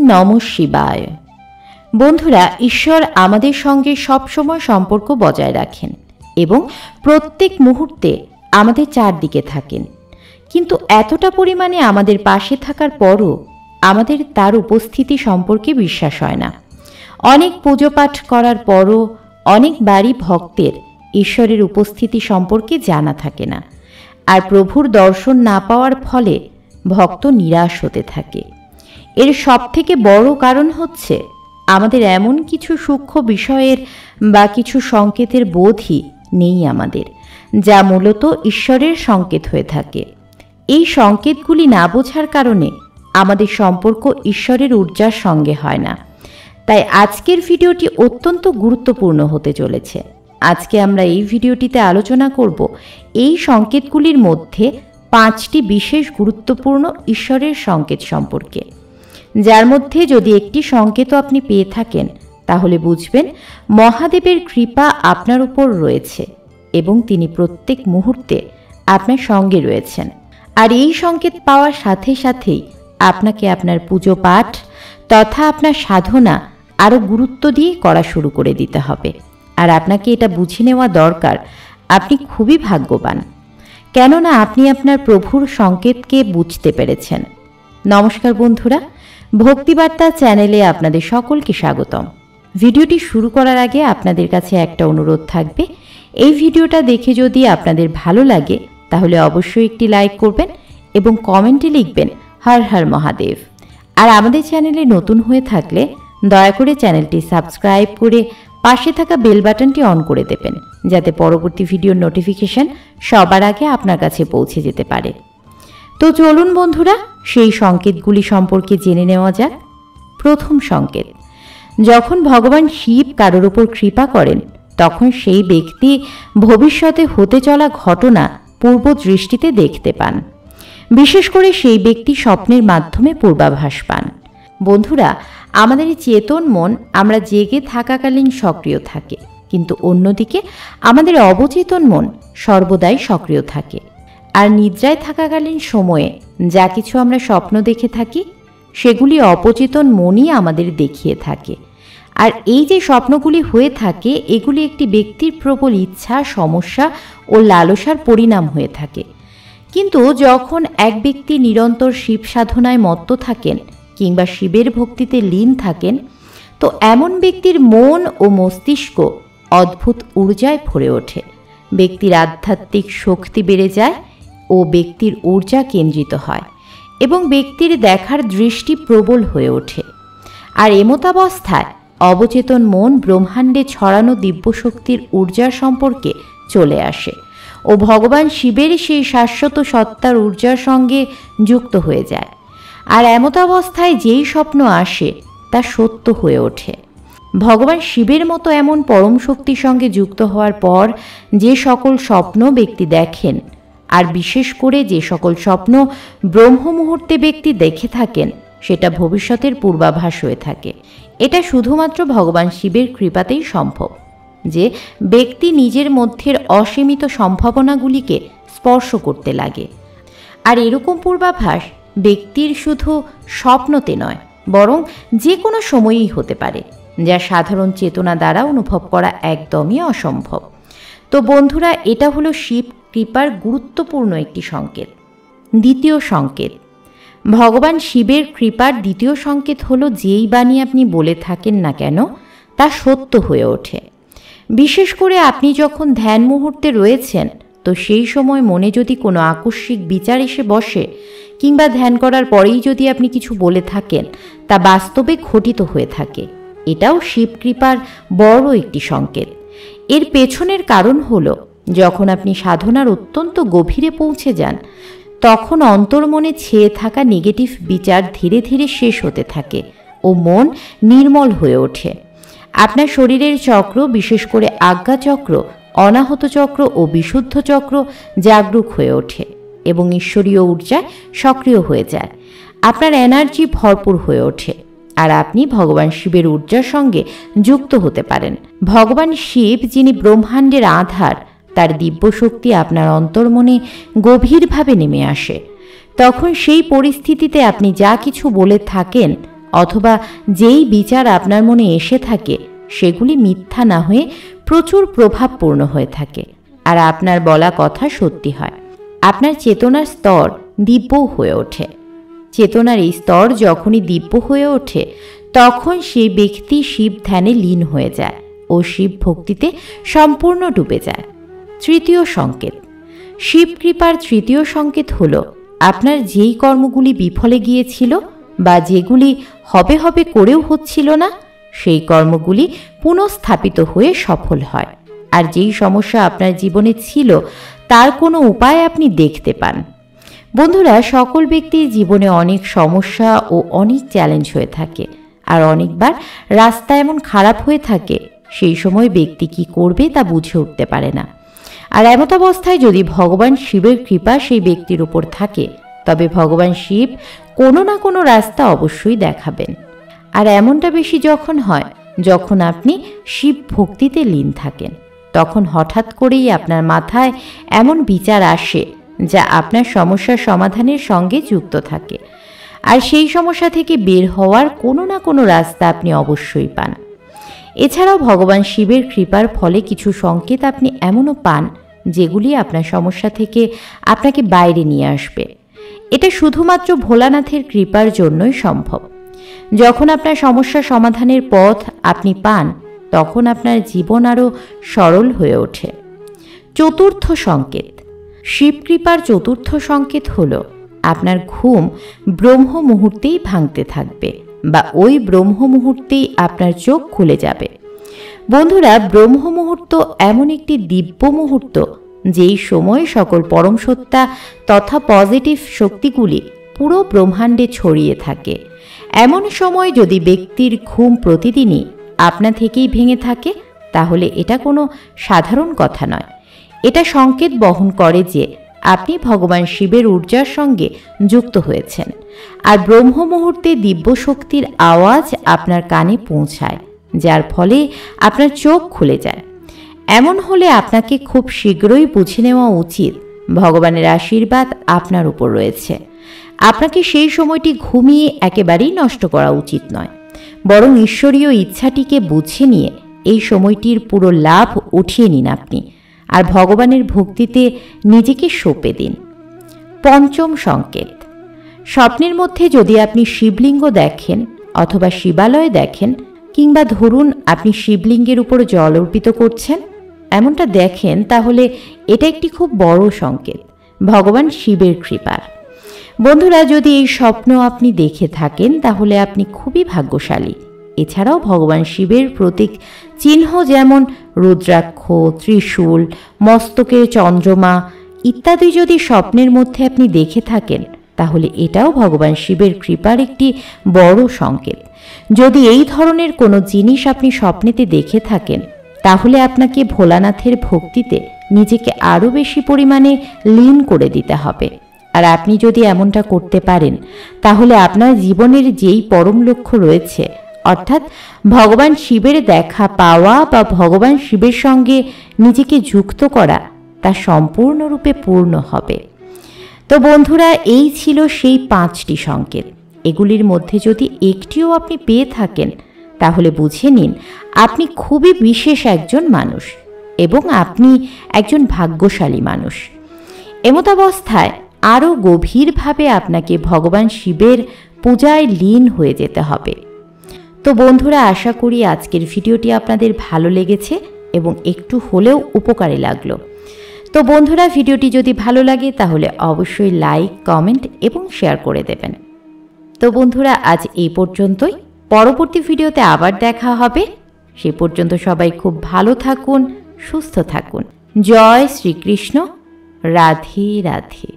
নমঃ শিবায়। বন্ধুরা, ঈশ্বর আমাদের সঙ্গে সবসময় সম্পর্ক বজায় রাখেন এবং প্রত্যেক মুহূর্তে আমাদের চারদিকে থাকেন, কিন্তু এতটা পরিমাণে আমাদের পাশে থাকার পরও আমাদের তার উপস্থিতি সম্পর্কে বিশ্বাস হয় না। অনেক পুজো পাঠ করার পরও অনেকবারই ভক্তের ঈশ্বরের উপস্থিতি সম্পর্কে জানা থাকে না, আর প্রভুর দর্শন না পাওয়ার ফলে ভক্ত নিরাশ হতে থাকে। এর সবথেকে বড় কারণ হচ্ছে আমাদের এমন কিছু সূক্ষ্ম বিষয়ের বা কিছু সংকেতের বোধই নেই আমাদের, যা মূলত ঈশ্বরের সংকেত হয়ে থাকে। এই সংকেতগুলি না বোঝার কারণে আমাদের সম্পর্ক ঈশ্বরের ঊর্জার সঙ্গে হয় না। তাই আজকের ভিডিওটি অত্যন্ত গুরুত্বপূর্ণ হতে চলেছে। আজকে আমরা এই ভিডিওটিতে আলোচনা করব এই সংকেতগুলির মধ্যে 5টি বিশেষ গুরুত্বপূর্ণ ঈশ্বরের সংকেত সম্পর্কে, যার মধ্যে যদি একটি সংকেতও আপনি পেয়ে থাকেন তাহলে বুঝবেন মহাদেবের কৃপা আপনার উপর রয়েছে এবং তিনি প্রত্যেক মুহূর্তে আপনার সঙ্গে রয়েছেন। আর এই সংকেত পাওয়ার সাথে সাথেই আপনাকে আপনার পুজো পাঠ তথা আপনার সাধনা আরও গুরুত্ব দিয়ে করা শুরু করে দিতে হবে। আর আপনাকে এটা বুঝে নেওয়া দরকার আপনি খুবই ভাগ্যবান, কেননা আপনি আপনার প্রভুর সংকেতকে বুঝতে পেরেছেন। নমস্কার বন্ধুরা, ভক্তিবার্তা চ্যানেলে আপনাদের সকলকে স্বাগতম। ভিডিওটি শুরু করার আগে আপনাদের কাছে একটা অনুরোধ থাকবে, এই ভিডিওটা দেখে যদি আপনাদের ভালো লাগে তাহলে অবশ্যই একটি লাইক করবেন এবং কমেন্টে লিখবেন হর হর মহাদেব। আর আমাদের চ্যানেলে নতুন হয়ে থাকলে দয়া করে চ্যানেলটি সাবস্ক্রাইব করে পাশে থাকা বেল বাটনটি অন করে দেবেন, যাতে পরবর্তী ভিডিওর নোটিফিকেশন সবার আগে আপনার কাছে পৌঁছে যেতে পারে। তো চলুন বন্ধুরা, সেই সংকেতগুলি সম্পর্কে জেনে নেওয়া যাক। প্রথম সংকেত, যখন ভগবান শিব কারোর উপর কৃপা করেন তখন সেই ব্যক্তি ভবিষ্যতে হতে চলা ঘটনা পূর্ব দৃষ্টিতে দেখতে পান। বিশেষ করে সেই ব্যক্তি স্বপ্নের মাধ্যমে পূর্বাভাস পান। বন্ধুরা, আমাদের চেতন মন আমরা জেগে থাকাকালীন সক্রিয় থাকে, কিন্তু অন্যদিকে আমাদের অবচেতন মন সর্বদাই সক্রিয় থাকে। আর নিদ্রায় থাকাকালীন সময়ে যা কিছু আমরা স্বপ্ন দেখে থাকি সেগুলি অবচেতন মনই আমাদের দেখিয়ে থাকে। আর এই যে স্বপ্নগুলি হয়ে থাকে এগুলি একটি ব্যক্তির প্রবল ইচ্ছা, সমস্যা ও লালসার পরিণাম হয়ে থাকে। কিন্তু যখন এক ব্যক্তি নিরন্তর শিব সাধনায় মত্ত থাকেন কিংবা শিবের ভক্তিতে লীন থাকেন, তো এমন ব্যক্তির মন ও মস্তিষ্ক অদ্ভুত ঊর্জায় ভরে ওঠে। ব্যক্তির আধ্যাত্মিক শক্তি বেড়ে যায় ও ব্যক্তির ঊর্জা কেন্দ্রিত হয় এবং ব্যক্তির দেখার দৃষ্টি প্রবল হয়ে ওঠে। আর এমতাবস্থায় অবচেতন মন ব্রহ্মাণ্ডে ছড়ানো দিব্যশক্তির ঊর্জার সম্পর্কে চলে আসে ও ভগবান শিবের সেই শাশ্বত সত্তার ঊর্জার সঙ্গে যুক্ত হয়ে যায়। আর এমতাবস্থায় যেই স্বপ্ন আসে তা সত্য হয়ে ওঠে। ভগবান শিবের মতো এমন পরম শক্তির সঙ্গে যুক্ত হওয়ার পর যে সকল স্বপ্ন ব্যক্তি দেখেন, আর বিশেষ করে যে সকল স্বপ্ন ব্রহ্ম মুহূর্তে ব্যক্তি দেখে থাকেন, সেটা ভবিষ্যতের পূর্বাভাস হয়ে থাকে। এটা শুধুমাত্র ভগবান শিবের কৃপাতেই সম্ভব যে ব্যক্তি নিজের মধ্যের অসীমিত সম্ভাবনাগুলিকে স্পর্শ করতে লাগে। আর এরকম পূর্বাভাস ব্যক্তির শুধু স্বপ্নতে নয়, বরং যে কোনো সময়ই হতে পারে, যা সাধারণ চেতনা দ্বারা অনুভব করা একদমই অসম্ভব। তো বন্ধুরা, এটা হলো শিব কৃপার গুরুত্বপূর্ণ একটি সংকেত। দ্বিতীয় সংকেত, ভগবান শিবের কৃপার দ্বিতীয় সংকেত হলো যেই বাণী আপনি বলে থাকেন না কেন তা সত্য হয়ে ওঠে। বিশেষ করে আপনি যখন ধ্যান মুহূর্তে রয়েছেন, তো সেই সময় মনে যদি কোনো আকস্মিক বিচার এসে বসে কিংবা ধ্যান করার পরেই যদি আপনি কিছু বলে থাকেন, তা বাস্তবে ঘটিত হয়ে থাকে। এটাও শিব কৃপার বড় একটি সংকেত। এর পেছনের কারণ হলো, যখন আপনি সাধনার অত্যন্ত গভীরে পৌঁছে যান তখন অন্তর্মনে ছেয়ে থাকা নেগেটিভ বিচার ধীরে ধীরে শেষ হতে থাকে ও মন নির্মল হয়ে ওঠে। আপনার শরীরের চক্র, বিশেষ করে আজ্ঞা চক্র, অনাহত চক্র ও বিশুদ্ধ চক্র জাগরুক হয়ে ওঠে এবং ঈশ্বরীয় ঊর্জায় সক্রিয় হয়ে যায়। আপনার এনার্জি ভরপুর হয়ে ওঠে আর আপনি ভগবান শিবের ঊর্জার সঙ্গে যুক্ত হতে পারেন। ভগবান শিব, যিনি ব্রহ্মাণ্ডের আধার, তার দিব্যশক্তি আপনার অন্তর্মনে গভীরভাবে নেমে আসে। তখন সেই পরিস্থিতিতে আপনি যা কিছু বলে থাকেন অথবা যেই বিচার আপনার মনে এসে থাকে সেগুলি মিথ্যা না হয়ে প্রচুর প্রভাবপূর্ণ হয়ে থাকে, আর আপনার বলা কথা সত্যি হয়। আপনার চেতনার স্তর দিব্য হয়ে ওঠে। চেতনার এই স্তর যখনই দিব্য হয়ে ওঠে তখন সেই ব্যক্তি শিব ধ্যানে লীন হয়ে যায় ও শিব ভক্তিতে সম্পূর্ণ ডুবে যায়। তৃতীয় সংকেত। শিব কৃপার তৃতীয় সংকেত হল আপনার যেই কর্মগুলি বিফলে গিয়েছিল বা যেগুলি হবে হবে করেও হচ্ছিল না, সেই কর্মগুলি পুনঃস্থাপিত হয়ে সফল হয়, আর যেই সমস্যা আপনার জীবনে ছিল তার কোনো উপায় আপনি দেখতে পান। বন্ধুরা, সকল ব্যক্তির জীবনে অনেক সমস্যা ও অনেক চ্যালেঞ্জ হয়ে থাকে, আর অনেকবার রাস্তা এমন খারাপ হয়ে থাকে সেই সময় ব্যক্তি কি করবে তা বুঝে উঠতে পারে না। আর এমতাবস্থায় যদি ভগবান শিবের কৃপা সেই ব্যক্তির উপর থাকে তবে ভগবান শিব কোনো না কোনো রাস্তা অবশ্যই দেখাবেন। আর এমনটা বেশি যখন হয় যখন আপনি শিব ভক্তিতে লীন থাকেন, তখন হঠাৎ করেই আপনার মাথায় এমন বিচার আসে যা আপনার সমস্যার সমাধানের সঙ্গে যুক্ত থাকে, আর সেই সমস্যা থেকে বের হওয়ার কোনো না কোনো রাস্তা আপনি অবশ্যই পান। এছাড়াও ভগবান শিবের কৃপার ফলে কিছু সংকেত আপনি এমনও পান যেগুলি আপনার সমস্যা থেকে আপনাকে বাইরে নিয়ে আসবে। এটা শুধুমাত্র ভোলানাথের কৃপার জন্যই সম্ভব। যখন আপনার সমস্যা সমাধানের পথ আপনি পান তখন আপনার জীবন আরও সরল হয়ে ওঠে। চতুর্থ সংকেত। শিবকৃপার চতুর্থ সংকেত হল আপনার ঘুম ব্রহ্ম মুহূর্তেই ভাঙতে থাকবে বা ওই ব্রহ্ম মুহূর্তেই আপনার চোখ খুলে যাবে। বন্ধুরা, ব্রহ্ম মুহূর্ত এমন একটি দিব্য মুহূর্ত যেই সময় সকল পরম সত্তা তথা পজিটিভ শক্তিগুলি পুরো ব্রহ্মাণ্ডে ছড়িয়ে থাকে। এমন সময় যদি ব্যক্তির ঘুম প্রতিদিনই আপনা থেকেই ভেঙে থাকে তাহলে এটা কোনো সাধারণ কথা নয়। এটা সংকেত বহন করে যে আপনি ভগবান শিবের ঊর্জার সঙ্গে যুক্ত হয়েছেন, আর ব্রহ্ম মুহূর্তে দিব্য শক্তির আওয়াজ আপনার কানে পৌঁছায়, যার ফলে আপনার চোখ খুলে যায়। এমন হলে আপনাকে খুব শীঘ্রই বুঝে নেওয়া উচিত ভগবানের আশীর্বাদ আপনার উপর রয়েছে। আপনাকে সেই সময়টি ঘুমিয়ে একেবারেই নষ্ট করা উচিত নয়, বরং ঈশ্বরীয় ইচ্ছাটিকে বুঝে নিয়ে এই সময়টির পুরো লাভ উঠিয়ে নিন আপনি, আর ভগবানের ভক্তিতে নিজেকে সঁপে দিন। পঞ্চম সংকেত। স্বপ্নের মধ্যে যদি আপনি শিবলিঙ্গ দেখেন অথবা শিবালয় দেখেন, কিংবা ধরুন আপনি শিবলিঙ্গের উপর জল অর্পিত করছেন, এমনটা দেখেন, তাহলে এটা একটি খুব বড় সংকেত ভগবান শিবের কৃপার। বন্ধুরা, যদি এই স্বপ্ন আপনি দেখে থাকেন তাহলে আপনি খুবই ভাগ্যশালী। এছাড়াও ভগবান শিবের প্রতীক চিহ্ন যেমন রুদ্রাক্ষ, ত্রিশূল, মস্তকের চন্দ্রমা ইত্যাদি যদি স্বপ্নের মধ্যে আপনি দেখে থাকেন তাহলে এটাও ভগবান শিবের কৃপার একটি বড় সংকেত। যদি এই ধরনের কোনো জিনিস আপনি স্বপ্নেতে দেখে থাকেন তাহলে আপনাকে ভোলানাথের ভক্তিতে নিজেকে আরও বেশি পরিমাণে লীন করে দিতে হবে। আর আপনি যদি এমনটা করতে পারেন তাহলে আপনার জীবনের যেই পরম লক্ষ্য রয়েছে, অর্থাৎ ভগবান শিবের দেখা পাওয়া বা ভগবান শিবের সঙ্গে নিজেকে যুক্ত করা, তা সম্পূর্ণরূপে পূর্ণ হবে। তো বন্ধুরা, এই ছিল সেই 5টি সংকেত। এগুলির মধ্যে যদি একটিও আপনি পেয়ে থাকেন তাহলে বুঝে নিন আপনি খুবই বিশেষ একজন মানুষ এবং আপনি একজন ভাগ্যশালী মানুষ। এমতাবস্থায় আরও গভীরভাবে আপনাকে ভগবান শিবের পূজায় লীন হয়ে যেতে হবে। তো বন্ধুরা, আশা করি আজকের ভিডিওটি আপনাদের ভালো লেগেছে এবং একটু হলেও উপকারে লাগলো। তো বন্ধুরা, ভিডিওটি যদি ভালো লাগে তাহলে অবশ্যই লাইক, কমেন্ট এবং শেয়ার করে দেবেন। তো বন্ধুরা, আজ এই পর্যন্তই। পরবর্তী ভিডিওতে আবার দেখা হবে। সে পর্যন্ত সবাই খুব ভালো থাকুন, সুস্থ থাকুন। জয় শ্রীকৃষ্ণ। রাধে রাধে।